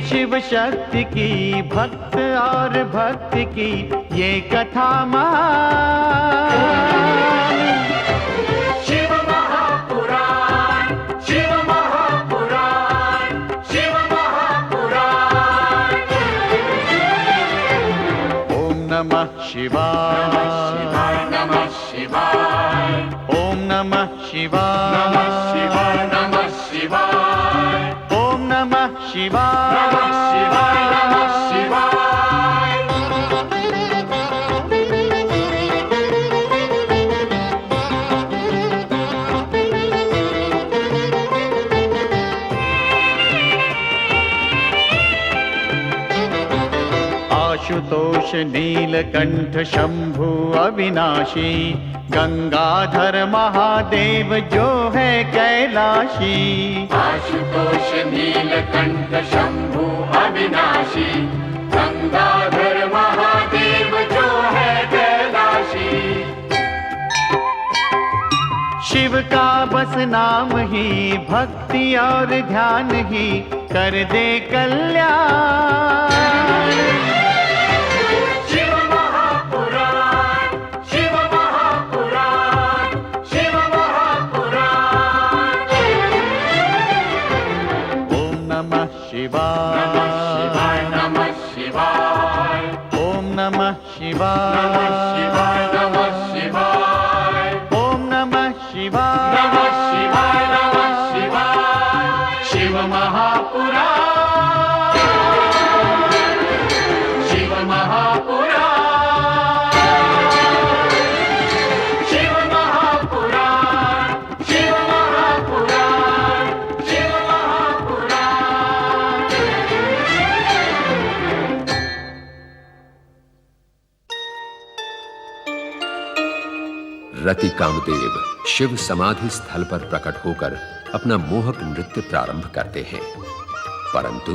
शिव शक्ति की, भक्त और भक्ति की ये कथा महान। शिव महापुराण, शिव महापुराण, शिव महापुराण। ओम नमः शिवाय, नमः शिवाय, ओम नमः शिवाय, नमः शिवाय, नमः शिवाय, ओम नमः शिवाय, नमः शिवाय, नमः शिवाय। आशुतोष नीलकंठ शंभु अविनाशी, गंगाधर महादेव जो है कैलाशी। आशुतोष नीलकंठ शंभु अविनाशी, गंगाधर महादेव जो है कैलाशी। शिव का बस नाम ही, भक्ति और ध्यान ही कर दे कल्याण। शिव महापुराण, शिव महापुराण, शिव महापुराण। ओम नमः शिवाय, नमः शिवाय, नमः शिवाय, ओम नमः शिवाय, नमः शिवाय, नमः शिवाय, ओम नमः शिवाय, नमः शिवाय, नमः शिवाय। शिव महापुराण, शिव महापुराण, शिव महापुराण, शिव महापुराण, शिव महापुराण। रति कामदेव शिव समाधि स्थल पर प्रकट होकर अपना मोहक नृत्य प्रारंभ करते हैं, परंतु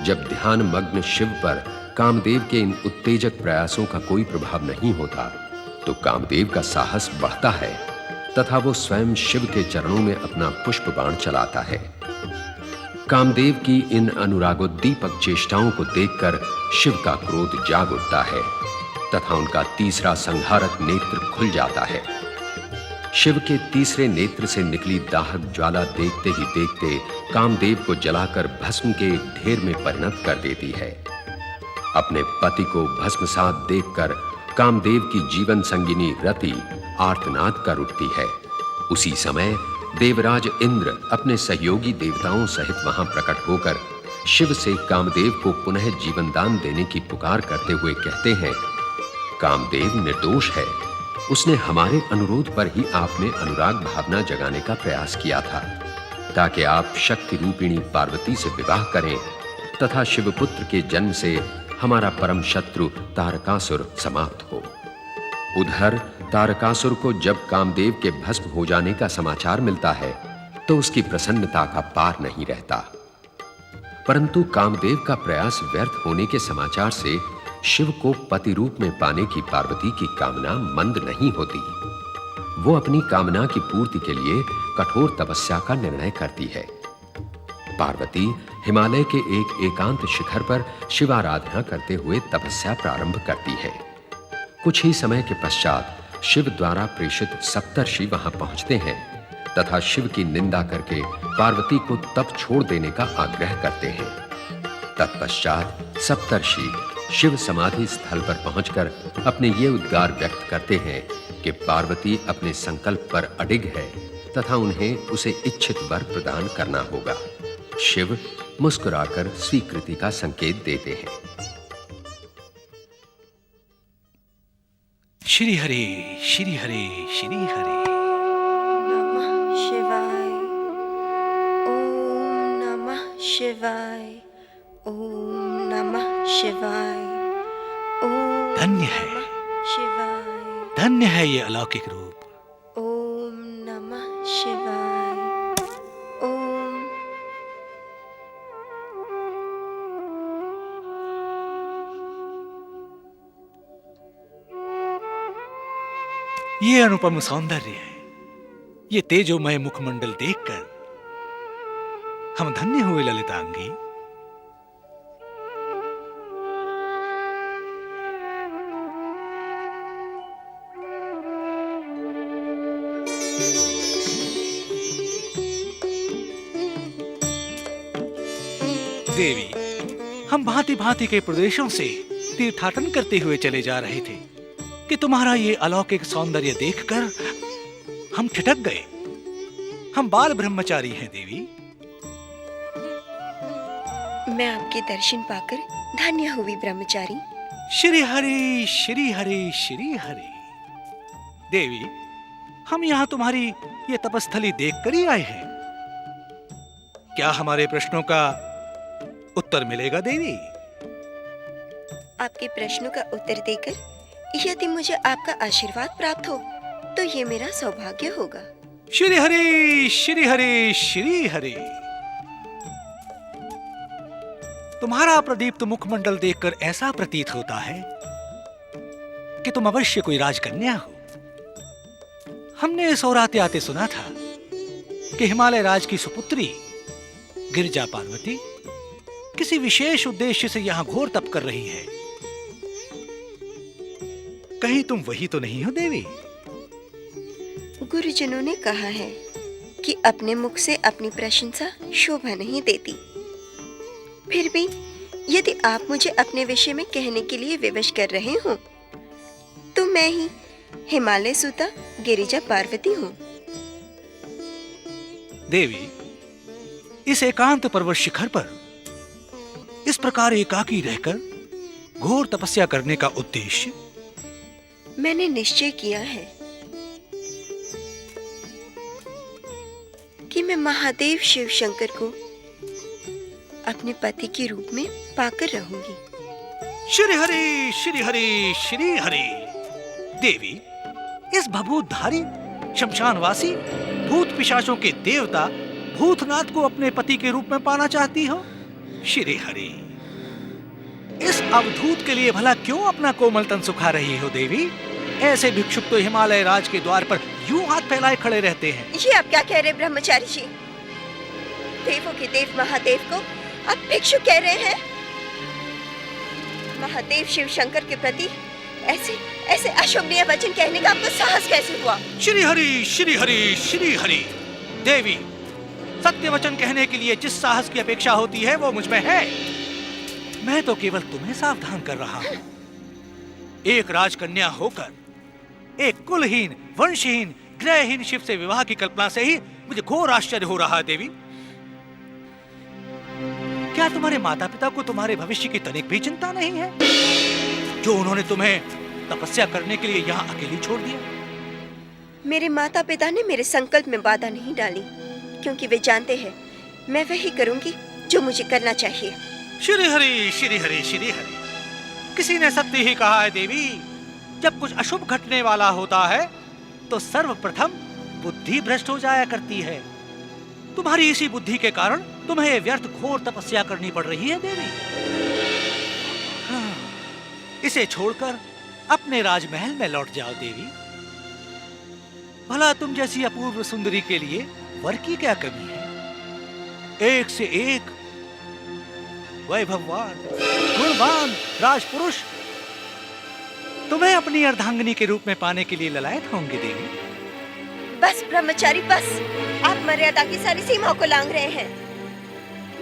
जब ध्यान मग्न शिव पर कामदेव के इन उत्तेजक प्रयासों का कोई प्रभाव नहीं होता, तो कामदेव का साहस बढ़ता है तथा वो स्वयं शिव के चरणों में अपना पुष्प बाण चलाता है। कामदेव की इन अनुरागोद्दीपक चेष्टाओं को देखकर शिव का क्रोध जाग उठता है तथा उनका तीसरा संहारक नेत्र खुल जाता है। शिव के तीसरे नेत्र से निकली दाहक ज्वाला देखते ही देखते कामदेव को जलाकर भस्म के ढेर में परिणत कर देती है। अपने पति को भस्मसात देखकर कामदेव की जीवन संगिनी रति आर्तनाद कर उठती है। उसी समय देवराज इंद्र अपने सहयोगी देवताओं सहित वहां प्रकट होकर शिव से कामदेव को पुनः जीवन दान देने की पुकार करते हुए कहते हैं, कामदेव निर्दोष है, उसने हमारे अनुरोध पर ही आप में अनुराग भावना जगाने का प्रयास किया था, ताकि आप शक्ति रूपिणी पार्वती से विवाह करें तथा शिवपुत्र के जन्म से हमारा परम शत्रु तारकासुर समाप्त हो। उधर तारकासुर को जब कामदेव के भस्म हो जाने का समाचार मिलता है, तो उसकी प्रसन्नता का पार नहीं रहता। परंतु कामदेव का प्रयास व्यर्थ होने के समाचार से शिव को पति रूप में पाने की पार्वती की कामना मंद नहीं होती। वो अपनी कामना की पूर्ति के लिए कठोर तपस्या का निर्णय करती है। पार्वती हिमालय के एक एकांत शिखर पर शिवाराधना करते हुए तपस्या प्रारंभ करती है। कुछ ही समय के पश्चात शिव द्वारा प्रेषित सप्तर्षि वहां पहुंचते हैं तथा शिव की निंदा करके पार्वती को तप छोड़ देने का आग्रह करते हैं। तत्पश्चात सप्तर्षि शिव समाधि स्थल पर पहुंचकर अपने ये उद्गार व्यक्त करते हैं कि पार्वती अपने संकल्प पर अडिग है तथा उन्हें उसे इच्छित वर प्रदान करना होगा। शिव मुस्कुराकर स्वीकृति का संकेत देते हैं। श्री हरे श्री हरे श्री हरे। नमः शिवाय, ओम नमः शिवाय, ओम नमः शिवाय। ओम धन्य है, नमः शिवाय। धन्य है ये अलौकिक रूप। ओम नमः शिवाय। ओम। ये अनुपम सौंदर्य है, ये तेजोमय मुखमंडल देखकर हम धन्य हुए ललितांगी। देवी, हम भांति भांति के प्रदेशों से तीर्थाटन करते हुए चले जा रहे थे कि तुम्हारा ये अलौकिक सौंदर्य देखकर हम ठिठक गए। हम बाल ब्रह्मचारी हैं देवी। मैं आपके दर्शन पाकर धन्य हुई ब्रह्मचारी। श्री हरि श्री हरि श्री हरि। देवी, हम यहाँ तुम्हारी ये तपस्थली देखकर ही आए हैं। क्या हमारे प्रश्नों का उत्तर मिलेगा देवी? आपके प्रश्नों का उत्तर देकर यदि मुझे आपका आशीर्वाद प्राप्त हो तो ये मेरा सौभाग्य होगा। श्री हरि श्री हरि श्री हरि। तुम्हारा प्रदीप्त मुखमंडल देखकर ऐसा प्रतीत होता है कि तुम अवश्य कोई राजकन्या हो। हमने इस ओर आते आते सुना था कि हिमालय राज की सुपुत्री गिरिजा पार्वती किसी विशेष उद्देश्य से यहां घोर तप कर रही है। कहीं तुम वही तो नहीं हो देवी? गुरुजनों ने कहा है कि अपने मुख से अपनी प्रशंसा शोभा नहीं देती। फिर भी यदि आप मुझे अपने विषय में कहने के लिए विवश कर रहे हो तो मैं ही हिमालय सुता गिरिजा पार्वती हूँ। देवी, इस एकांत पर्वत शिखर पर इस प्रकार एकाकी रहकर घोर तपस्या करने का उद्देश्य? मैंने निश्चय किया है कि मैं महादेव शिव शंकर को अपने पति के रूप में पाकर रहूंगी। श्री हरि श्री हरि श्री हरि। देवी, इस भभूतधारी शमशानवासी भूत पिशाचों के देवता भूतनाथ को अपने पति के रूप में पाना चाहती हो? श्री हरि, इस अवधूत के लिए भला क्यों अपना कोमल तन सुखा रही हो देवी? ऐसे भिक्षुक तो हिमालय राज के द्वार पर यूं हाथ फैलाए खड़े रहते हैं। ये आप क्या कह रहे हैं ब्रह्मचारी जी? देवों के देव महादेव को आप भिक्षुक कह रहे हैं? महादेव शिव शंकर के प्रति ऐसे ऐसे अशोभनीय वचन कहने का आपको साहस कैसे हुआ? श्री हरि श्री हरि श्री हरि। देवी, सत्य वचन कहने के लिए जिस साहस की अपेक्षा होती है वो मुझ में है। मैं तो केवल तुम्हें सावधान कर रहा हूं। एक राजकन्या होकर एक कुलहीन, वंशहीन, ग्रहहीन शिव से विवाह की कल्पना से ही मुझे घोर आश्चर्य हो रहा है देवी। क्या तुम्हारे माता पिता को तुम्हारे भविष्य की तनिक भी चिंता नहीं है, जो उन्होंने तुम्हें तपस्या करने के लिए यहाँ अकेली छोड़ दिया? मेरे माता पिता ने मेरे संकल्प में बाधा नहीं डाली, क्योंकि वे जानते हैं मैं वही करूंगी जो मुझे करना चाहिए। श्री हरि श्री हरि श्री हरि। किसी ने सत्य ही कहा है देवी, जब कुछ अशुभ घटने वाला होता है तो सर्वप्रथम बुद्धि भ्रष्ट हो जाया करती है। तुम्हारी इसी बुद्धि के कारण तुम्हें व्यर्थ घोर तपस्या करनी पड़ रही है देवी। हाँ, इसे छोड़कर अपने राजमहल में लौट जाओ देवी। भला तुम जैसी अपूर्व सुंदरी के लिए वर की क्या कमी है? एक से एक वैभववान, गुणवान राजपुरुष तुम्हें अपनी अर्धांगिनी के रूप में पाने के लिए ललायत होंगे देवी। बस ब्रह्मचारी बस, आप मर्यादा की सारी सीमाओं को लांघ रहे हैं।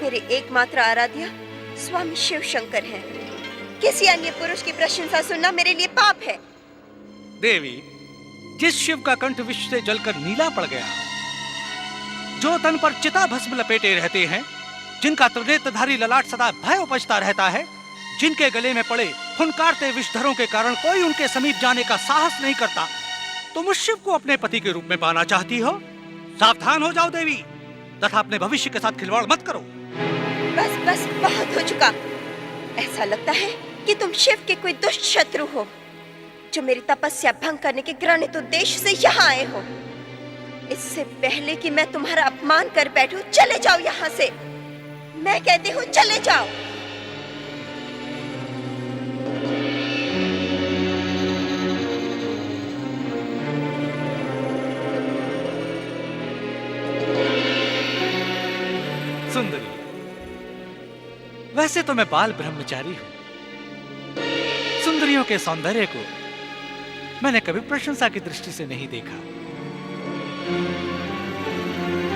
मेरे एकमात्र आराध्य स्वामी शिव शंकर हैं। किसी अन्य पुरुष की प्रशंसा सुनना मेरे लिए पाप है। देवी, जिस शिव का कंठ विष से जलकर नीला पड़ गया, जो तन पर चिता भस्म लपेटे रहते हैं, जिनका त्रिनेत्रधारी ललाट सदा भय उपजता रहता है, जिनके गले में पड़े हुनकारते विषधरों के कारण कोई उनके समीप जाने का साहस नहीं करता, तुम उस शिव को अपने पति के रूप में पाना चाहती हो? सावधान हो जाओ देवी, तथा अपने भविष्य के साथ खिलवाड़ मत करो। बस बस बहुत हो चुका। ऐसा लगता है कि तुम शिव के कोई दुष्ट शत्रु हो, जो मेरी तपस्या भंग करने के घृणित उद्देश्य से यहाँ आए हो। इससे पहले कि मैं तुम्हारा अपमान कर बैठूं, चले जाओ यहाँ से। मैं कहती हूँ चले जाओ। सुंदरी, वैसे तो मैं बाल ब्रह्मचारी हूं। सुंदरियों के सौंदर्य को मैंने कभी प्रशंसा की दृष्टि से नहीं देखा,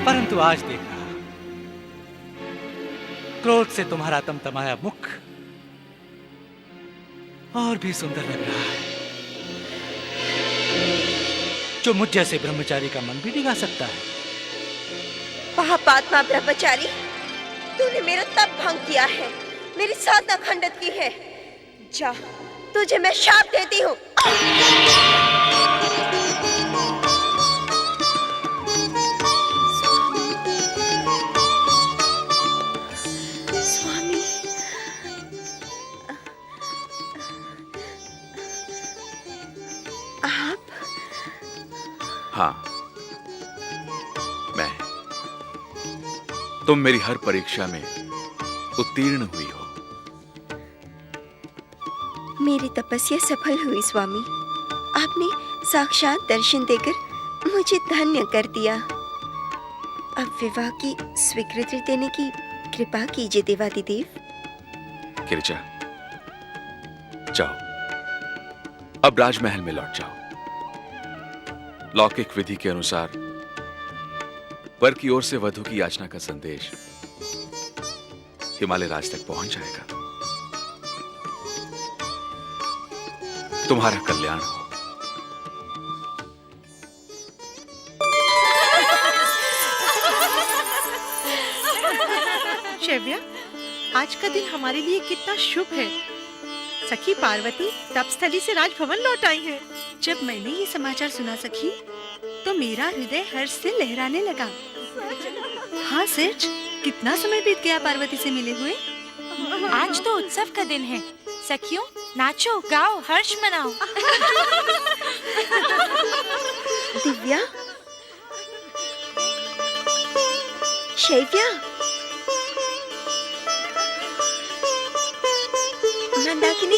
परंतु आज देखा। क्रोध से तुम्हारा तमतमाया मुख और भी सुंदर लग रहा है, जो मुझ जैसे ब्रह्मचारी का मन भी डिगा सकता है। पापात्मा ब्रह्मचारी, तूने मेरा तप भंग किया है, मेरी साधना खंडित की है। जा, तुझे मैं शाप देती हूँ। स्वामी, आप? हाँ, मैं। तुम मेरी हर परीक्षा में उत्तीर्ण हुई हो। मेरी तपस्या सफल हुई स्वामी। आपने साक्षात दर्शन देकर मुझे धन्य कर दिया। अब विवाह की स्वीकृति देने की कृपा कीजिए देवादिदेव। गिरिजा, जाओ, अब राजमहल में लौट जाओ। लौकिक विधि के अनुसार वर की ओर से वधु की याचना का संदेश हिमालय राज तक पहुंच जाएगा। तुम्हारा कल्याण हो। शैव्या, आज का दिन हमारे लिए कितना शुभ है। सखी पार्वती तपस्थली से राजभवन लौट आई है। जब मैंने ये समाचार सुना सखी, तो मेरा हृदय हर्ष से लहराने लगा। हाँ सच, कितना समय बीत गया पार्वती से मिले हुए। आज तो उत्सव का दिन है। सखियों, नाचो, गाओ, हर्ष मनाओ। दिव्या, शैव्या, मंदाकिनी,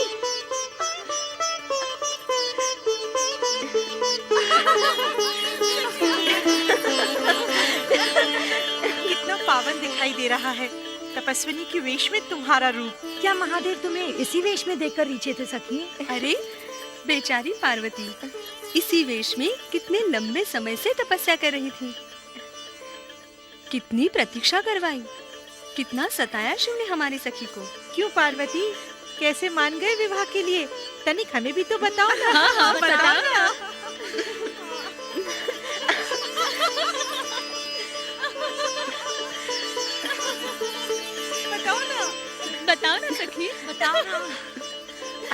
कितना पावन दिखाई दे रहा है तपस्विनी की वेश में तुम्हारा रूप। क्या महादेव तुम्हें इसी वेश में देखकर रीझे थे सखी? अरे बेचारी पार्वती इसी वेश में कितने लंबे समय से तपस्या कर रही थी। कितनी प्रतीक्षा करवाई, कितना सताया शिव ने हमारी सखी को। क्यों पार्वती, कैसे मान गए विवाह के लिए? तनिक हमें भी तो बताओ ना। हाँ, हाँ, बताओ ना। बताओ ना सखी, बताओ ना।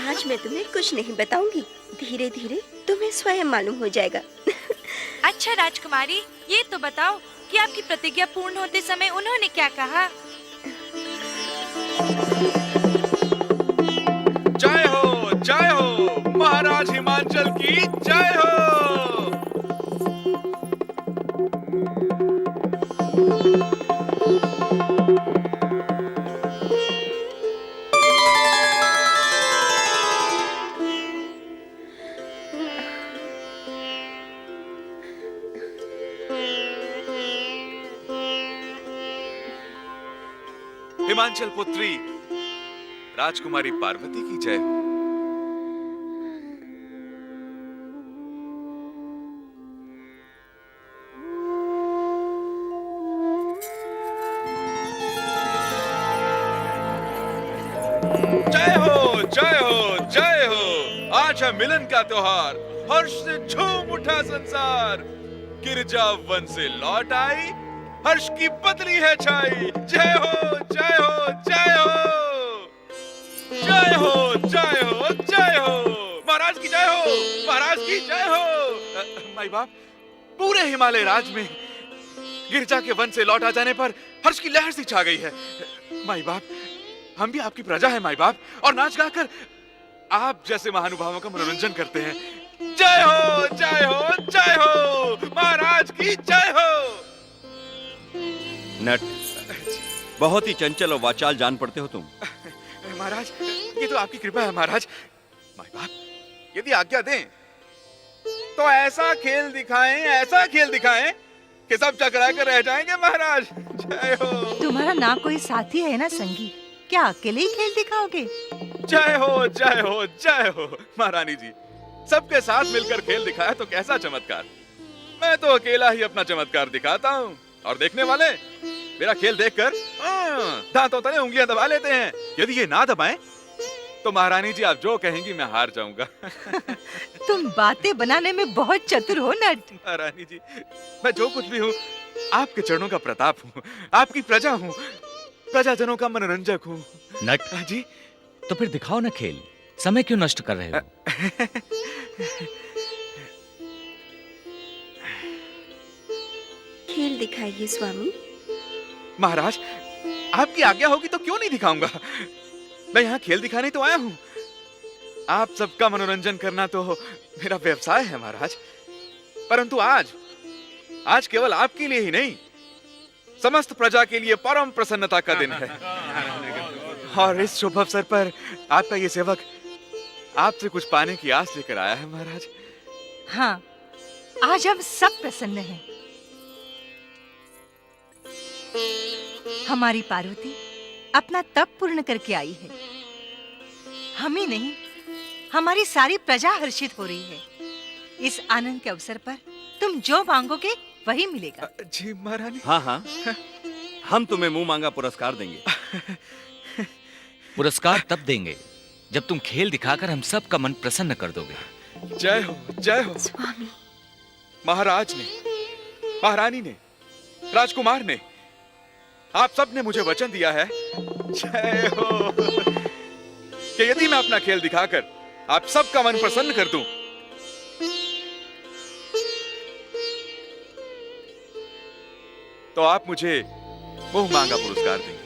आज मैं तुम्हें कुछ नहीं बताऊंगी, धीरे धीरे तुम्हें स्वयं मालूम हो जाएगा। अच्छा राजकुमारी, ये तो बताओ कि आपकी प्रतिज्ञा पूर्ण होते समय उन्होंने क्या कहा? जय हो महाराज हिमांचल की जय हो। हिमांचल पुत्री राजकुमारी पार्वती की जय हो। जय हो जय हो जय हो। आज है मिलन का त्योहार, हर्ष से झूम उठा संसार। गिरजा वन से लौट आई, हर्ष की बदली है छाई। जय हो जय हो जय हो। जय हो जय हो जय हो। महाराज की जय हो, महाराज की जय हो। माई बाप, पूरे हिमालय राज में गिरजा के वन से लौट आ जाने पर हर्ष की लहर सी छा गई है। माई बाप, हम भी आपकी प्रजा है माई बाप, और नाच गाकर आप जैसे महानुभावों का मनोरंजन करते हैं। जय हो जय हो जय हो, महाराज की जय हो। नट, बहुत ही चंचल और वाचाल जान पड़ते हो तुम। महाराज, ये तो आपकी कृपा है महाराज। माई बाप, यदि आज्ञा दें तो ऐसा खेल दिखाएं कि सब चकरा कर रह जाएंगे महाराज। जय हो। तुम्हारा ना कोई साथी है ना संगी, क्या अकेले ही खेल दिखाओगे? जय हो जय हो जय हो महारानी जी, सबके साथ मिलकर खेल दिखाया तो कैसा चमत्कार। मैं तो अकेला ही अपना चमत्कार दिखाता हूँ, और देखने वाले मेरा खेल देखकर दांतों तले उंगलियां दबा लेते हैं। यदि ये ना दबाएं तो महारानी जी आप जो कहेंगी मैं हार जाऊंगा। तुम बातें बनाने में बहुत चतुर हो नट। महारानी जी, मैं जो कुछ भी हूँ आपके चरणों का प्रताप हूँ, आपकी प्रजा हूँ, प्रजाजनों का मनोरंजक हूँ। नट जी, तो फिर दिखाओ ना खेल, समय क्यों नष्ट कर रहे हो? खेल दिखाइए स्वामी। महाराज, आपकी आज्ञा होगी तो क्यों नहीं दिखाऊंगा। मैं यहाँ खेल दिखाने तो आया हूँ, आप सबका मनोरंजन करना तो मेरा व्यवसाय है महाराज। परंतु आज केवल आपके लिए ही नहीं, समस्त प्रजा के लिए परम प्रसन्नता का दिन है। और इस शुभ अवसर पर आपका ये सेवक आपसे कुछ पाने की आस लेकर आया है महाराज। हाँ, आज हम सब प्रसन्न हैं। हमारी पार्वती अपना तप पूर्ण करके आई है। हम ही नहीं, हमारी सारी प्रजा हर्षित हो रही है। इस आनंद के अवसर पर तुम जो मांगोगे वही मिलेगा। जी महारानी। हाँ हाँ, हम तुम्हें मुंह मांगा पुरस्कार देंगे। पुरस्कार तब देंगे जब तुम खेल दिखाकर हम सब का मन प्रसन्न कर दोगे। जय हो स्वामी। महाराज ने, महारानी ने, राजकुमार ने, आप सब ने मुझे वचन दिया है, जय हो, कि यदि मैं अपना खेल दिखाकर आप सबका मन प्रसन्न कर दूं तो आप मुझे मुंह मांगा पुरस्कार देंगे।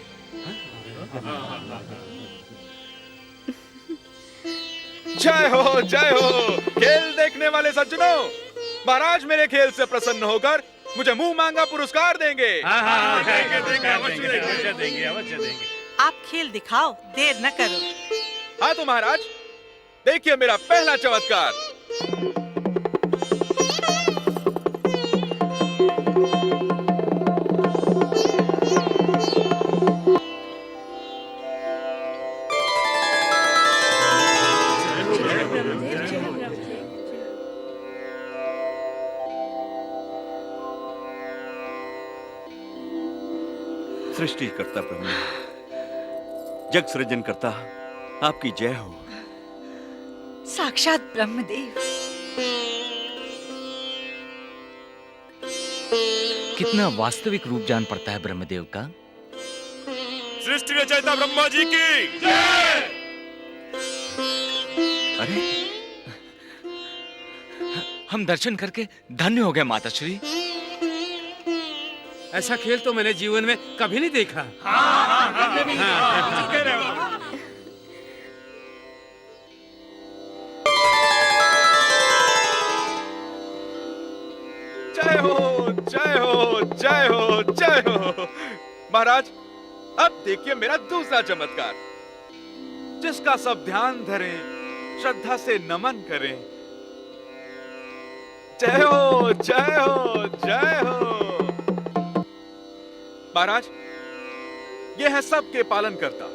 जय हो, खेल देखने वाले सज्जनों, महाराज मेरे खेल से प्रसन्न होकर मुझे मुंह मांगा पुरस्कार देंगे। देंगे। आप खेल दिखाओ, देर न करो। हाँ तो महाराज, देखिए मेरा पहला चमत्कार। सृष्टि करता ब्रह्म, जग सृजन करता, आपकी जय हो। साक्षात ब्रह्मदेव। कितना वास्तविक रूप जान पड़ता है ब्रह्मदेव का। सृष्टि रचयिता ब्रह्मा जी की जय। अरे, हम दर्शन करके धन्य हो गए माता श्री। ऐसा खेल तो मैंने जीवन में कभी नहीं देखा। जय हो महाराज। अब देखिए मेरा दूसरा चमत्कार, जिसका सब ध्यान धरें, श्रद्धा से नमन करें। जय हो महाराज। ये है सबके पालन करता,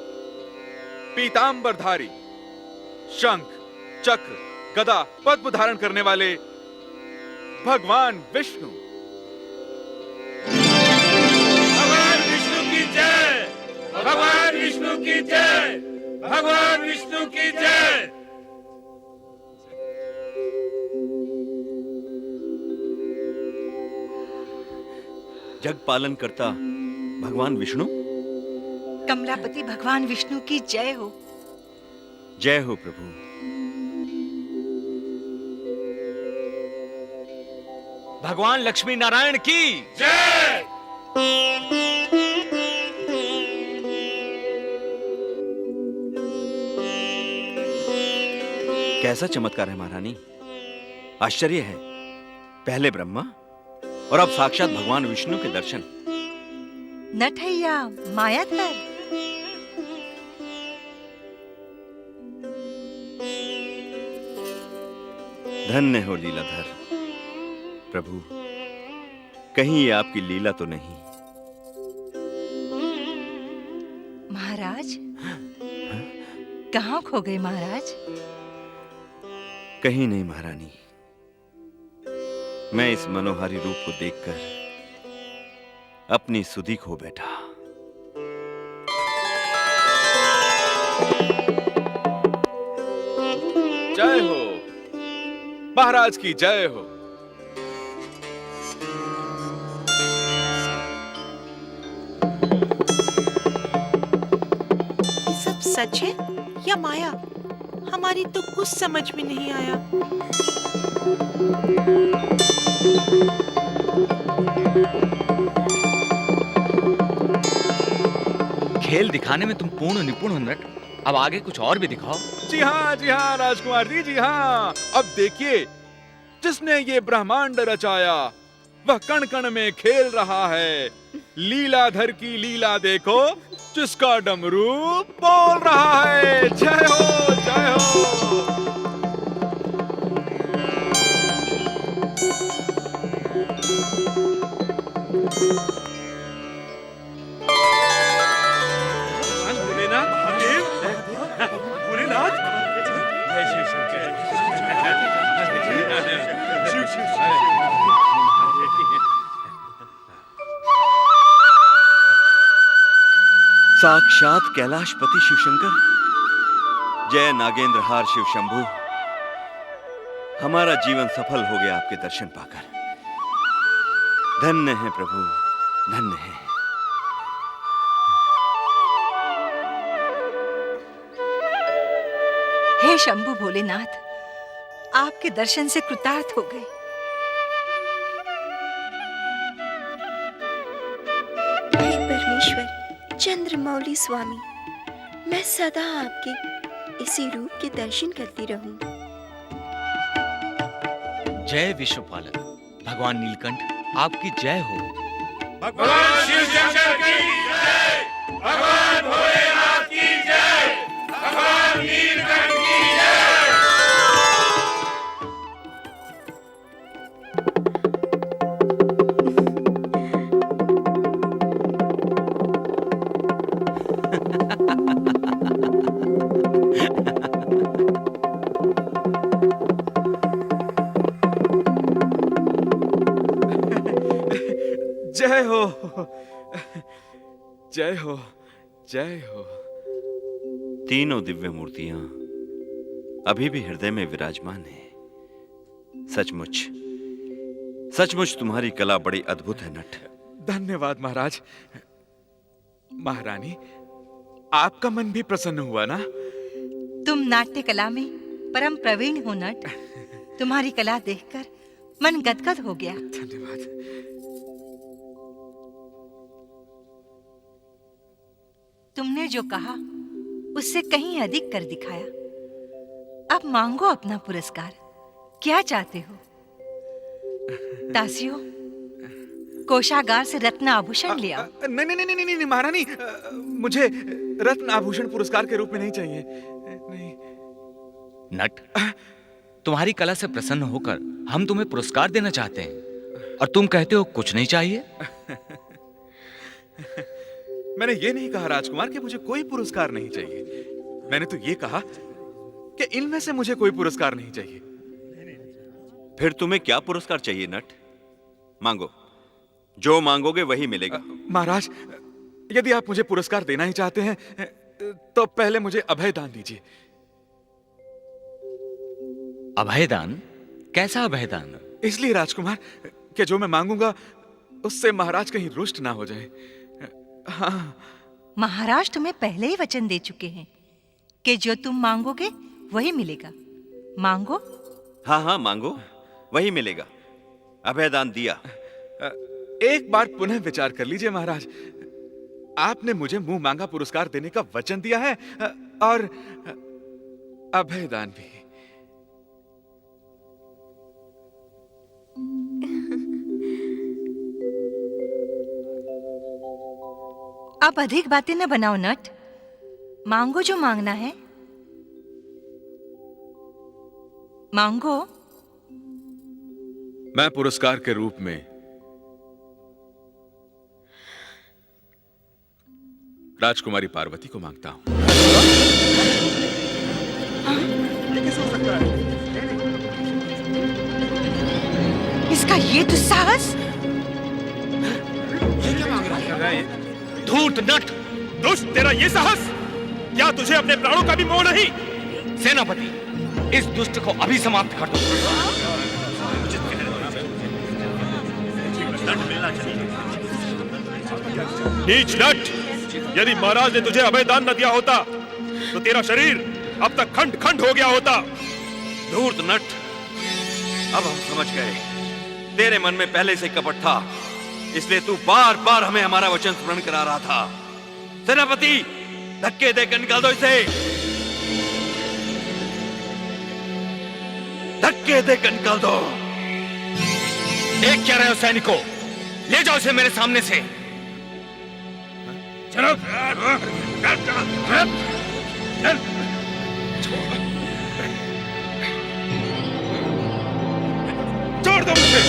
पीतांबरधारी, शंख, चक्र, गदा, पद्म धारण करने वाले भगवान विष्णु। भगवान विष्णु की जय, भगवान विष्णु की जय, भगवान विष्णु की जय। जग पालन करता भगवान विष्णु। कमलापति भगवान विष्णु की जय हो। जय हो प्रभु। भगवान लक्ष्मी नारायण की जय, कैसा चमत्कार है महारानी, आश्चर्य है। पहले ब्रह्मा और अब साक्षात भगवान विष्णु के दर्शन। नटैया मायाधर, धन्य हो लीलाधर। प्रभु, कहीं ये आपकी लीला तो नहीं? महाराज कहाँ खो गए महाराज? कहीं नहीं महारानी, मैं इस मनोहारी रूप को देखकर अपनी सुधि खो बैठा। जय हो महाराज की जय हो। ये सब सच है या माया? हमारी तो कुछ समझ में नहीं आया। खेल दिखाने में तुम पूर्ण निपुण हो नट। अब आगे कुछ और भी दिखाओ। जी हाँ राजकुमार जी हाँ। अब देखिए, जिसने ये ब्रह्मांड रचाया वह कण कण में खेल रहा है। लीलाधर की लीला देखो, जिसका डमरू बोल रहा है। जय हो जय हो। साक्षात कैलाशपति शिव शंकर। जय नागेंद्रहार शिव शंभु। हमारा जीवन सफल हो गया आपके दर्शन पाकर। धन्य है प्रभु, धन्य है। हे शंभु भोलेनाथ, आपके दर्शन से कृतार्थ हो गए। हे परमेश्वर चंद्रमौली स्वामी, मैं सदा आपके इसी रूप के दर्शन करती रहूं। जय विश्वपालक भगवान नीलकंठ, आपकी जय हो। भगवान शिव शंकर की जय, भगवान भोलेनाथ की जय, भगवान नीलकंठ की जय। जय हो जय हो जय हो। तीनों दिव्य मूर्तियां अभी भी हृदय में विराजमान है। सचमुच सचमुच तुम्हारी कला बड़ी अद्भुत है नट। धन्यवाद महाराज। महारानी, आपका मन भी प्रसन्न हुआ ना? तुम नाट्य कला में परम प्रवीण हो नट। तुम्हारी कला देखकर मन गदगद हो गया। धन्यवाद। तुमने जो कहा उससे कहीं अधिक कर दिखाया। अब मांगो अपना पुरस्कार। क्या चाहते हो? दासियों, कोषागार से रत्न आभूषण ले आओ। नहीं नहीं नहीं नहीं महारानी, मुझे रत्न आभूषण पुरस्कार के रूप में नहीं चाहिए। नहीं। नट, तुम्हारी कला से प्रसन्न होकर हम तुम्हें पुरस्कार देना चाहते हैं और तुम कहते हो कुछ नहीं चाहिए। मैंने ये नहीं कहा राजकुमार कि मुझे कोई पुरस्कार नहीं चाहिए। मैंने तो ये कहा कि इनमें से मुझे कोई पुरस्कार नहीं चाहिए। फिर तुम्हें क्या पुरस्कार चाहिए नट? मांगो, जो मांगोगे वही मिलेगा। महाराज, यदि आप मुझे पुरस्कार देना ही चाहते हैं तो पहले मुझे अभय दान दीजिए। अभयदान? कैसा अभयदान? इसलिए राजकुमार कि जो मैं मांगूंगा उससे महाराज कहीं रुष्ट ना हो जाए। हाँ। महाराज तुम्हें पहले ही वचन दे चुके हैं कि जो तुम मांगोगे वही मिलेगा। मांगो। हाँ हाँ मांगो, वही मिलेगा। अभयदान दिया। एक बार पुनः विचार कर लीजिए महाराज। आपने मुझे मुंह मांगा पुरस्कार देने का वचन दिया है और अभयदान भी। आप अधिक बातें न बनाओ नट, मांगो जो मांगना है मांगो। मैं पुरस्कार के रूप में राजकुमारी पार्वती को मांगता हूं। इसका ये दुस्साहस! धूर्त नट! दुष्ट, तेरा ये साहस! क्या तुझे अपने प्राणों का भी मोह नहीं? सेनापति, इस दुष्ट को अभी समाप्त कर दो। नीच नट! यदि महाराज ने तुझे अभयदान न दिया होता तो तेरा शरीर अब तक खंड खंड हो गया होता। धूर्त नट, अब हम समझ गए तेरे मन में पहले से कपट था, इसलिए तू बार बार हमें हमारा वचन स्मरण करा रहा था। सेनापति, धक्के देकर निकाल दो इसे, धक्के देकर निकाल दो। देख क्या रहे हो सैनिकों, ले जाओ इसे मेरे सामने से। चलो, छोड़ दो मुझे।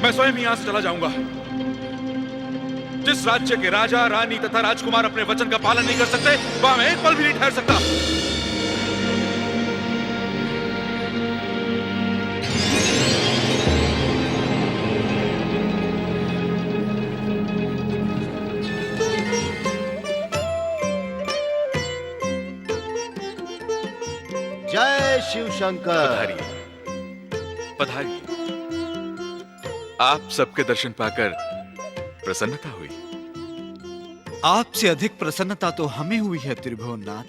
मैं स्वयं ही यहां से चला जाऊंगा। जिस राज्य के राजा, रानी तथा राजकुमार अपने वचन का पालन नहीं कर सकते, वहां मैं एक पल भी नहीं ठहर सकता। जय शिव शंकर। पधारिए, पधारिए। आप सबके दर्शन पाकर प्रसन्नता हुई। आपसे अधिक प्रसन्नता तो हमें हुई है त्रिभुवननाथ।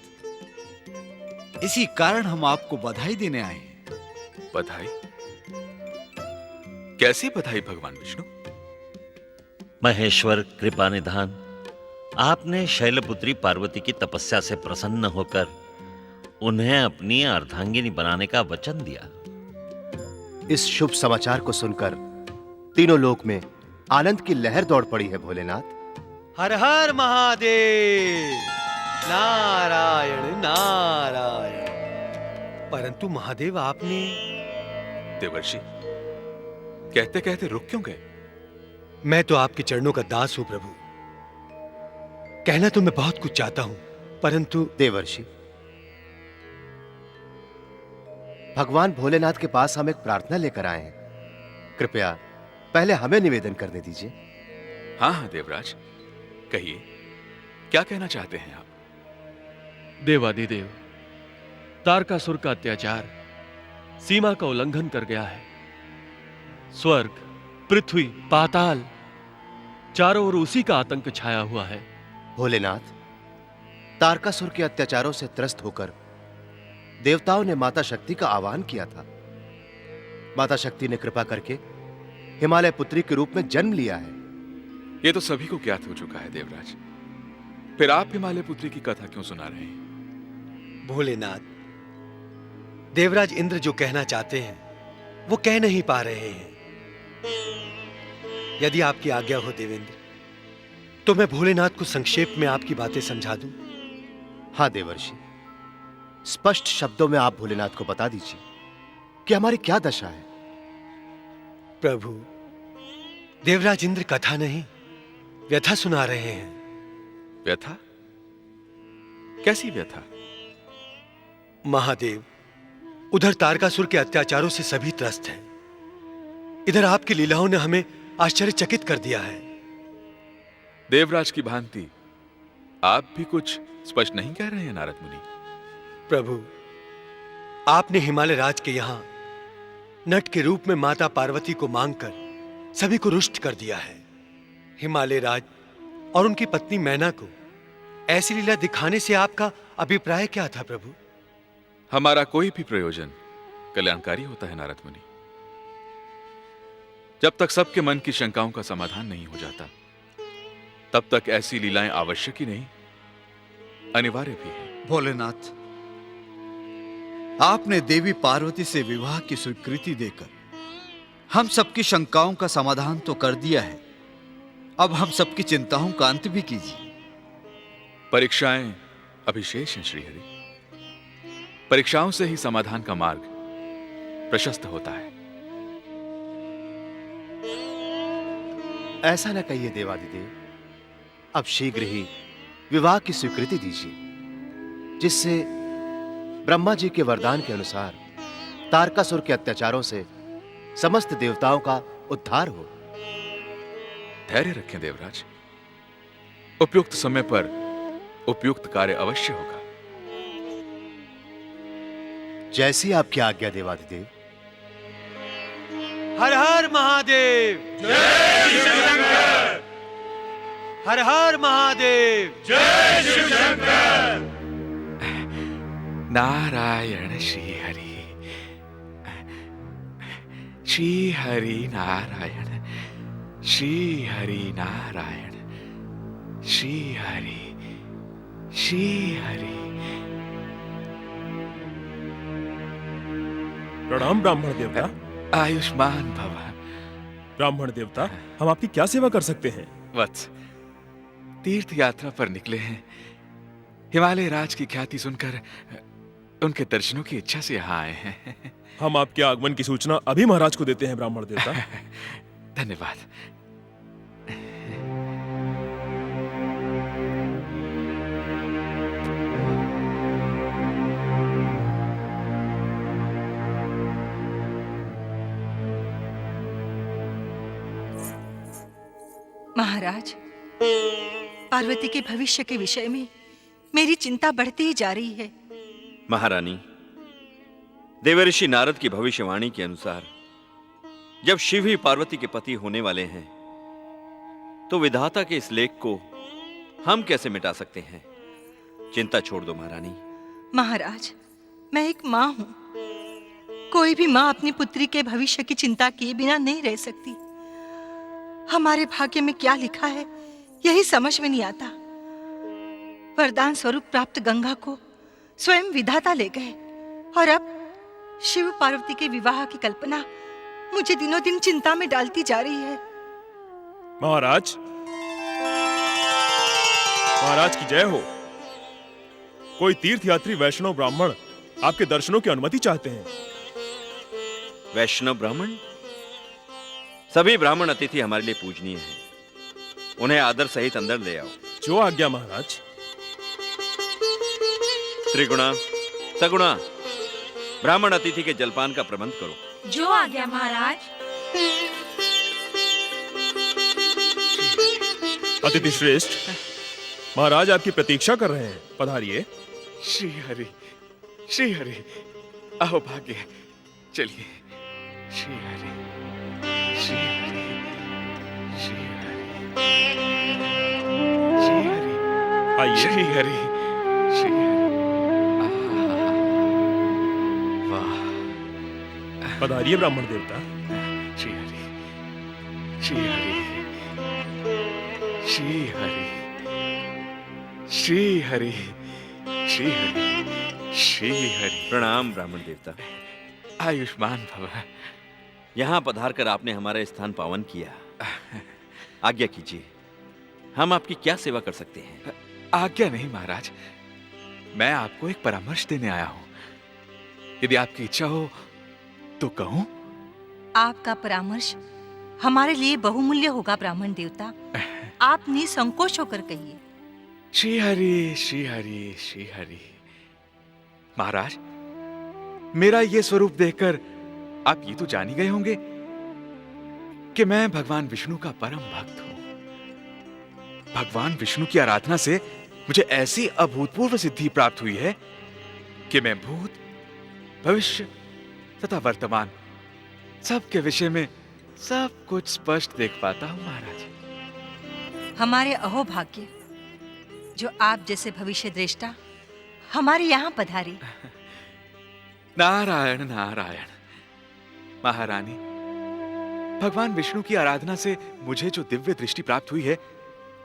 इसी कारण हम आपको बधाई देने आए हैं। बधाई? कैसी बधाई भगवान विष्णु? महेश्वर कृपा निधान, आपने शैलपुत्री पार्वती की तपस्या से प्रसन्न होकर उन्हें अपनी अर्धांगिनी बनाने का वचन दिया। इस शुभ समाचार को सुनकर तीनों लोक में आनंद की लहर दौड़ पड़ी है भोलेनाथ। हर हर महादेव, नारायण नारायण। परंतु महादेव, आपने देवर्षि, कहते कहते रुक क्यों गए? मैं तो आपके चरणों का दास हूं प्रभु। कहना तो मैं बहुत कुछ चाहता हूं, परंतु देवर्षि, भगवान भोलेनाथ के पास हम एक प्रार्थना लेकर आए हैं। कृपया पहले हमें निवेदन करने दीजिए। हाँ हाँ देवराज, कहिए, क्या कहना चाहते हैं आप? देवादिदेव, तारकासुर का अत्याचार सीमा का उल्लंघन कर गया है। स्वर्ग, पृथ्वी, पाताल, चारों ओर उसी का आतंक छाया हुआ है। भोलेनाथ, तारकासुर के अत्याचारों से त्रस्त होकर देवताओं ने माता शक्ति का आह्वान किया था। माता शक्ति ने कृपा करके हिमालय पुत्री के रूप में जन्म लिया है। ये तो सभी को ज्ञात हो चुका है देवराज, फिर आप हिमालय पुत्री की कथा क्यों सुना रहे हैं? भोलेनाथ, देवराज इंद्र जो कहना चाहते हैं वो कह नहीं पा रहे हैं। यदि आपकी आज्ञा हो देवेंद्र, तो मैं भोलेनाथ को संक्षेप में आपकी बातें समझा दूं। हाँ देवर्षि, स्पष्ट शब्दों में आप भोलेनाथ को बता दीजिए कि हमारी क्या दशा है। प्रभु, देवराज इंद्र कथा नहीं, व्यथा सुना रहे हैं। व्यथा? कैसी व्यथा? महादेव, उधर तारकासुर के अत्याचारों से सभी त्रस्त हैं। इधर आपकी लीलाओं ने हमें आश्चर्यचकित कर दिया है। देवराज की भांति आप भी कुछ स्पष्ट नहीं कह रहे हैं नारद मुनि? प्रभु, आपने हिमालय राज के यहां नट के रूप में माता पार्वती को मांगकर सभी को रुष्ट कर दिया है। हिमालय राज और उनकी पत्नी मैना को ऐसी लीला दिखाने से आपका अभिप्राय क्या था प्रभु? हमारा कोई भी प्रयोजन कल्याणकारी होता है नारद मुनि। जब तक सबके मन की शंकाओं का समाधान नहीं हो जाता, तब तक ऐसी लीलाएं आवश्यक ही नहीं, अनिवार्य भी है। भोलेनाथ, आपने देवी पार्वती से विवाह की स्वीकृति देकर हम सबकी शंकाओं का समाधान तो कर दिया है। अब हम सबकी चिंताओं का अंत भी कीजिए। परीक्षाएं अभी शेष हैं श्रीहरि। परीक्षाओं से ही समाधान का मार्ग प्रशस्त होता है। ऐसा न कहिए देवादिदेव, अब शीघ्र ही विवाह की स्वीकृति दीजिए, जिससे ब्रह्मा जी के वरदान के अनुसार तारकासुर के अत्याचारों से समस्त देवताओं का उद्धार हो। धैर्य रखें देवराज, उपयुक्त समय पर उपयुक्त कार्य अवश्य होगा। जैसी आपकी आज्ञा देवादिदेव। हर हर महादेव, जय शिव शंकर। हर हर महादेव, जय शिव शंकर। नारायण श्री हरि, श्री हरि नारायण, श्री हरि नारायण, श्री हरि, श्री हरि। प्रणाम ब्राह्मण देवता। आयुष्मान भव। ब्राह्मण देवता, हम आपकी क्या सेवा कर सकते हैं? वत्स, तीर्थ यात्रा पर निकले हैं। हिमालय राज की ख्याति सुनकर उनके दर्शनों की इच्छा से यहाँ आए हैं। हम आपके आगमन की सूचना अभी महाराज को देते हैं ब्राह्मण देवता। धन्यवाद। महाराज, पार्वती के भविष्य के विषय में मेरी चिंता बढ़ती ही जा रही है। महारानी, देवर्षि नारद की भविष्यवाणी के अनुसार जब शिव ही पार्वती के पति होने वाले हैं, तो विधाता के इस लेख को हम कैसे मिटा सकते हैं? चिंता छोड़ दो महारानी। महाराज, मैं एक माँ हूँ। कोई भी माँ अपनी पुत्री के भविष्य की चिंता किए बिना नहीं रह सकती। हमारे भाग्य में क्या लिखा है यही समझ में नहीं आता। वरदान स्वरूप प्राप्त गंगा को स्वयं विधाता ले गए और अब शिव पार्वती के विवाह की कल्पना मुझे दिनों दिन चिंता में डालती जा रही है। महाराज, महाराज की जय हो। कोई तीर्थयात्री वैष्णव ब्राह्मण आपके दर्शनों की अनुमति चाहते हैं। वैष्णव ब्राह्मण? सभी ब्राह्मण अतिथि हमारे लिए पूजनीय हैं। उन्हें आदर सहित अंदर ले आओ। जो आज्ञा महाराज। त्रिगुणा, सगुणा, ब्राह्मण अतिथि के जलपान का प्रबंध करो। जो आज्ञा महाराज। अतिथि श्रेष्ठ, महाराज आपकी प्रतीक्षा कर रहे हैं, पधारिए। श्री हरि, श्री हरि, आओ भाग्य, चलिए। श्री हरि, श्री हरि, श्री हरि, श्री हरि, आइए। श्री हरि, श्री हरि। वाह, पधारिए ब्राह्मण देवता। श्री हरि, श्री हरि, श्री हरि, श्री हरि, श्री हरि, श्री हरि। प्रणाम ब्राह्मण देवता। आयुष्मान भव। यहाँ पधार कर आपने हमारा स्थान पावन किया। आज्ञा कीजिए, हम आपकी क्या सेवा कर सकते हैं? आज्ञा नहीं महाराज, मैं आपको एक परामर्श देने आया हूं। यदि आपकी इच्छा हो तो कहूं? आपका परामर्श हमारे लिए बहुमूल्य होगा ब्राह्मण देवता। आप निसंकोच होकर कहिए। श्री हरि, श्री हरि, श्री हरि। महाराज, मेरा ये स्वरूप देखकर आप ये तो जान ही गए होंगे कि मैं भगवान विष्णु का परम भक्त हूं। भगवान विष्णु की आराधना से मुझे ऐसी अभूतपूर्व सिद्धि प्राप्त हुई है कि मैं भूत, भविष्य तथा वर्तमान सबके विषय में सब कुछ स्पष्ट देख पाता हूं महाराज। हमारे अहोभाग्य जो आप जैसे भविष्य दृष्टा हमारे यहाँ पधारे। नारायण नारायण। महारानी, भगवान विष्णु की आराधना से मुझे जो दिव्य दृष्टि प्राप्त हुई है,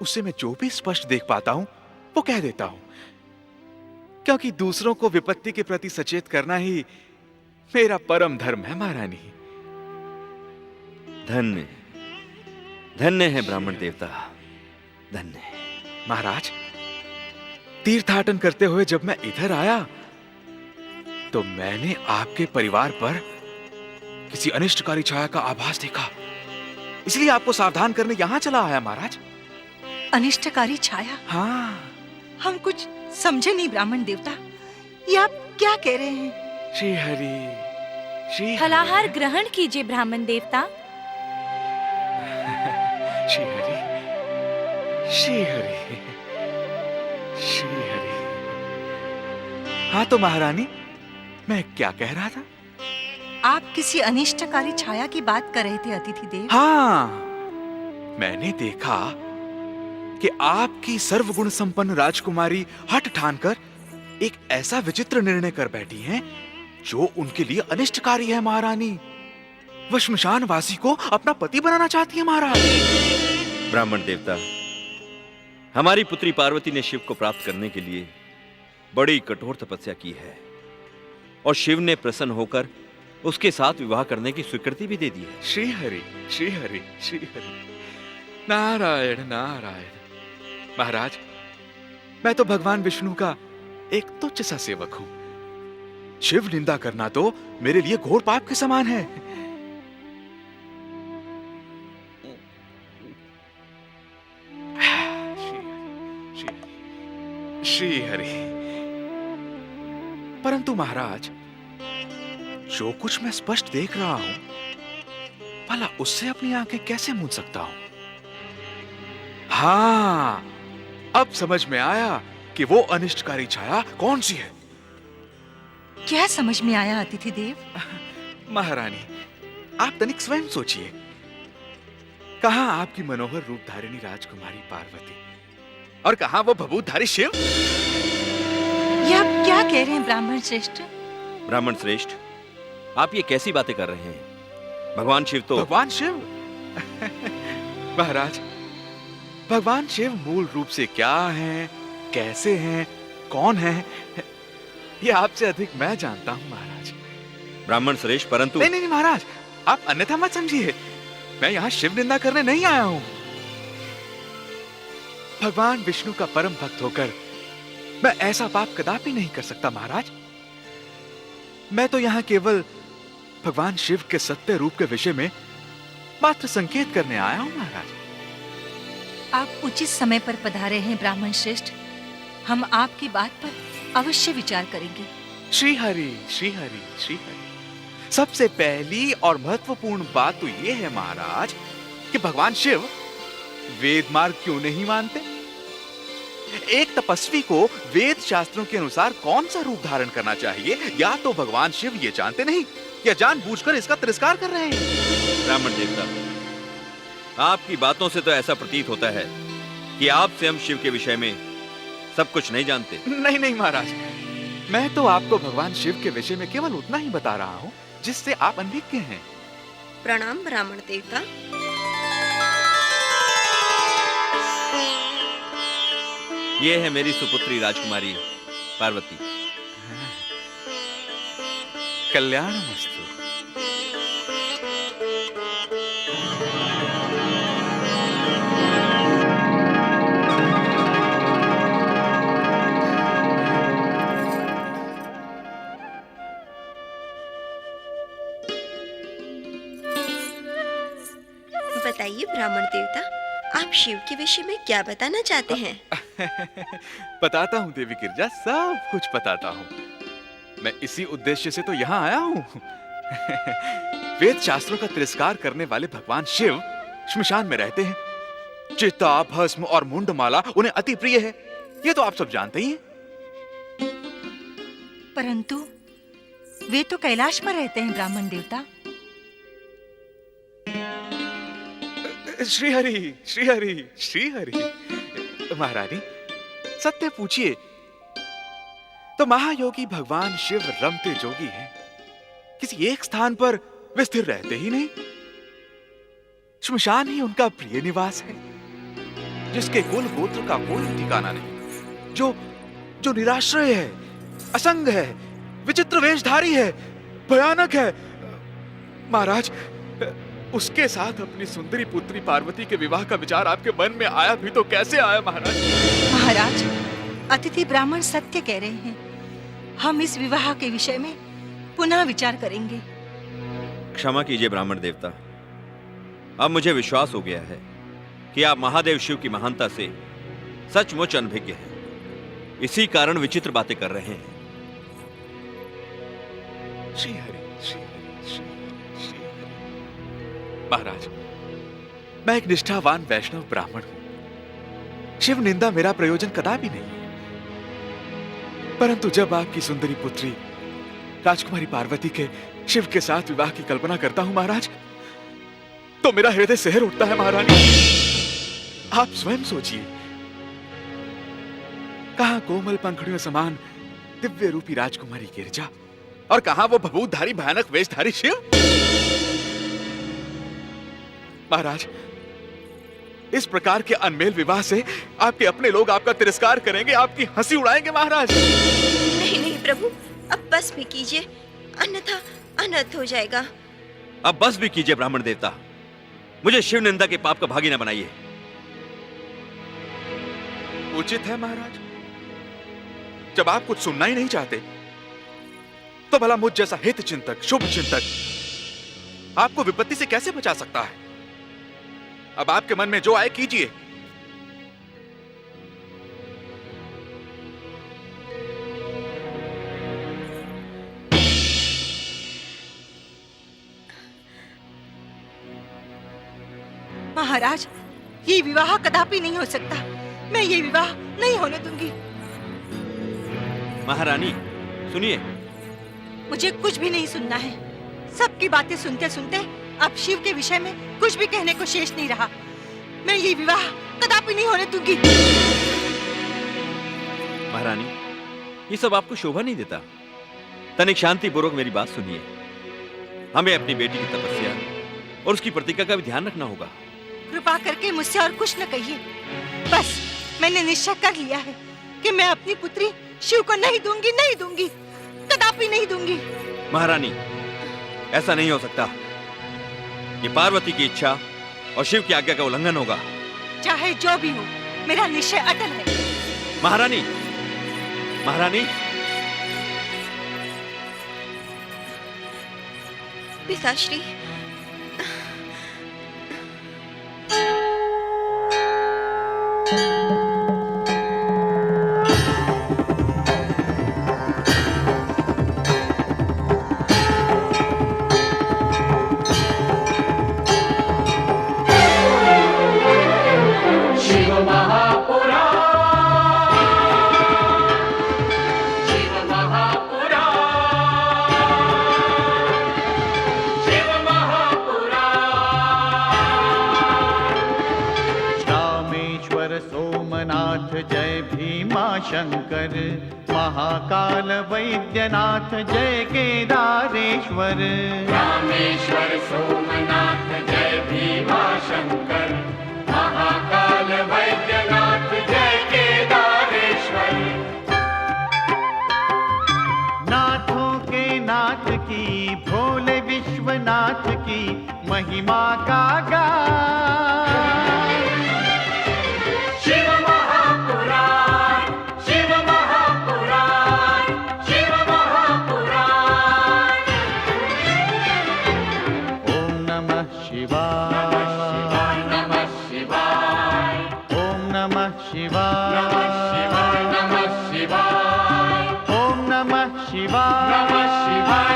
उससे मैं जो भी स्पष्ट देख पाता हूं वो कह देता हूं, क्योंकि दूसरों को विपत्ति के प्रति सचेत करना ही मेरा परम धर्म है महारानी। धन्य धन्य है ब्राह्मण देवता, धन्य। महाराज, तीर्थाटन करते हुए जब मैं इधर आया तो मैंने आपके परिवार पर किसी अनिष्टकारी छाया का आभास देखा, इसलिए आपको सावधान करने यहां चला आया महाराज। अनिष्टकारी छाया? हाँ। हम कुछ समझे नहीं ब्राह्मण देवता, ये आप क्या कह रहे हैं? श्री हरि, श्री फलाहार ग्रहण कीजिए ब्राह्मण देवता। श्री हरि, श्री हरि, श्री हरि। हाँ तो महारानी, मैं क्या कह रहा था? आप किसी अनिष्टकारी छाया की बात कर रहे थे अतिथि देव। हाँ, मैंने देखा कि आपकी सर्वगुण संपन्न राजकुमारी हठ ठानकर एक ऐसा विचित्र निर्णय कर बैठी हैं जो उनके लिए अनिष्टकारी है महारानी। वह श्मशान वासी को अपना पति बनाना चाहती है महाराज। ब्राह्मण देवता, हमारी पुत्री पार्वती ने शिव को प्राप्त करने के लिए बड़ी कठोर तपस्या की है और शिव ने प्रसन्न होकर उसके साथ विवाह करने की स्वीकृति भी दे दी है। श्री हरि, श्री हरि, श्री हरि, नारायण नारायण। महाराज, मैं तो भगवान विष्णु का एक तुच्छ सा सेवक हूं। शिव निंदा करना तो मेरे लिए घोर पाप के समान है। श्री हरि। परंतु महाराज, जो कुछ मैं स्पष्ट देख रहा हूं, भला उससे अपनी आंखें कैसे मूंद सकता हूं? हाँ, अब समझ में आया कि वो अनिष्टकारी छाया कौन सी है। क्या समझ में आया अतिथि देव? महारानी, आप तनिक स्वयं सोचिए। कहां आपकी मनोहर रूप धारिणी राजकुमारी पार्वती और कहां वो भभूतधारी शिव। ये आप क्या कह रहे हैं ब्राह्मण श्रेष्ठ? ब्राह्मण श्रेष्ठ, आप ये कैसी बातें कर रहे हैं? भगवान शिव तो भगवान शिव महाराज, भगवान शिव मूल रूप से क्या हैं, कैसे हैं, कौन हैं, ये आपसे अधिक मैं जानता हूं महाराज। ब्राह्मण श्रेष्ठ, परंतु नहीं महाराज, आप अन्यथा मत समझिए। मैं यहां शिव निंदा करने नहीं आया हूं। भगवान विष्णु का परम भक्त होकर मैं ऐसा पाप कदापि नहीं कर सकता महाराज। मैं तो यहां केवल भगवान शिव के सत्य रूप के विषय में मात्र संकेत करने आया हूं महाराज। आप उचित समय पर पधारे हैं ब्राह्मण श्रेष्ठ। हम आपकी बात पर अवश्य विचार करेंगे। श्री हरि, श्री हरि, श्री हरि। सबसे पहली और महत्वपूर्ण बात तो यह है महाराज कि भगवान शिव वेद मार्ग क्यों नहीं मानते? एक तपस्वी को वेद शास्त्रों के अनुसार कौन सा रूप धारण करना चाहिए, या तो भगवान शिव ये जानते नहीं या जानबूझकर इसका तिरस्कार कर रहे हैं। ब्राह्मण देवता, आपकी बातों से तो ऐसा प्रतीत होता है कि आप स्वयं शिव के विषय में सब कुछ नहीं जानते। नहीं महाराज, मैं तो आपको भगवान शिव के विषय में केवल उतना ही बता रहा हूं जिससे आप अनभिज्ञ हैं। प्रणाम ब्राह्मण देवता। ये है मेरी सुपुत्री राजकुमारी पार्वती। कल्याणमस्तु। बताइए ब्राह्मण देवता, आप शिव के विषय में क्या बताना चाहते हैं? बताता हूँ देवी गिरजा, सब कुछ बताता हूँ। मैं इसी उद्देश्य से तो यहाँ आया हूँ। वेद शास्त्रों का तिरस्कार करने वाले भगवान शिव श्मशान में रहते हैं। चिता, भस्म और मुंडमाला उन्हें अति प्रिय है, ये तो आप सब जानते ही हैं। परंतु वे तो कैलाश में रहते हैं ब्राह्मण देवता। श्री हरि, श्री हरि, श्री हरि। महारानी, सत्य पूछिए तो महायोगी भगवान शिव रमते जोगी हैं। किसी एक स्थान पर वे स्थिर रहते ही नहीं। श्मशान ही उनका प्रिय निवास है, जिसके कुल गोत्र का कोई ठिकाना नहीं, जो निराश्रय है, असंग है, विचित्र वेशधारी है, भयानक है। महाराज, उसके साथ अपनी सुंदरी पुत्री पार्वती के विवाह का विचार आपके मन में आया भी तो कैसे आया महाराज? महाराज, अतिथि ब्राह्मण सत्य कह रहे हैं। हम इस विवाह के विषय में पुनः विचार करेंगे। क्षमा कीजिए ब्राह्मण देवता, अब मुझे विश्वास हो गया है कि आप महादेव शिव की महानता से सचमुच अनभिज्ञ हैं। इसी कारण विचित्र बातें कर रहे हैं। श्री हरि, श्री हरि, श्री हरि, श्री हरि। महाराज, मैं एक निष्ठावान वैष्णव ब्राह्मण हूं। शिव निंदा मेरा प्रयोजन कदापि नहीं है। परंतु जब आपकी सुंदरी पुत्री राजकुमारी पार्वती के शिव के साथ विवाह की कल्पना करता हूं महाराज, तो मेरा हृदय शहर उठता है। महारानी, आप स्वयं सोचिए, कहां कोमल पंखुड़ियों समान दिव्य रूपी राजकुमारी गिरजा और कहां वो भभूतधारी भयानक वेशधारी शिव। महाराज, इस प्रकार के अनमेल विवाह से आपके अपने लोग आपका तिरस्कार करेंगे, आपकी हंसी उड़ाएंगे। महाराज, नहीं नहीं प्रभु, अब बस भी कीजिए, अन्यथा अनर्थ हो जाएगा। अब बस भी कीजिए ब्राह्मण देवता, मुझे शिव निंदा के पाप का भागी न बनाइए। उचित है महाराज, जब आप कुछ सुनना ही नहीं चाहते तो भला मुझ जैसा हित चिंतक, शुभ चिंतक आपको विपत्ति से कैसे बचा सकता है? अब आपके मन में जो आए कीजिए। महाराज, ये विवाह कदापि नहीं हो सकता। मैं ये विवाह नहीं होने दूंगी। महारानी सुनिए, मुझे कुछ भी नहीं सुनना है। सबकी बातें सुनते सुनते अब शिव के विषय में कुछ भी कहने को शेष नहीं रहा। मैं ये विवाह कदापि नहीं होने दूंगी। महारानी, ये सब आपको शोभा नहीं देता। तनिक शांति पूर्वक मेरी बात सुनिए। हमें अपनी बेटी की तपस्या और उसकी प्रतिज्ञा का भी ध्यान रखना होगा। कृपा करके मुझसे और कुछ न कहिए। बस मैंने निश्चय कर लिया है कि मैं अपनी पुत्री शिव को नहीं दूंगी, नहीं दूंगी, कदापि नहीं दूंगी। महारानी, ऐसा नहीं हो सकता। ये पार्वती की इच्छा और शिव की आज्ञा का उल्लंघन होगा। चाहे जो भी हो, मेरा निश्चय अटल है। महारानी, महारानी, पिताश्री, शंकर महाकाल वैद्यनाथ जय केदारेश्वर। रामेश्वर सोमनाथ जय भीमा शंकर महाकाल वैद्यनाथ जय केदारेश्वर। नाथों के नाथ की भोले विश्वनाथ की महिमा का गान। शिव महापुराण, शिव महापुराण, शिव महापुराण। ओम नमः शिवाय, नमः शिवाय, ओम नमः शिवाय, नमः शिवाय, नमः शिवाय, ओम नमः शिवाय, नमः शिवाय,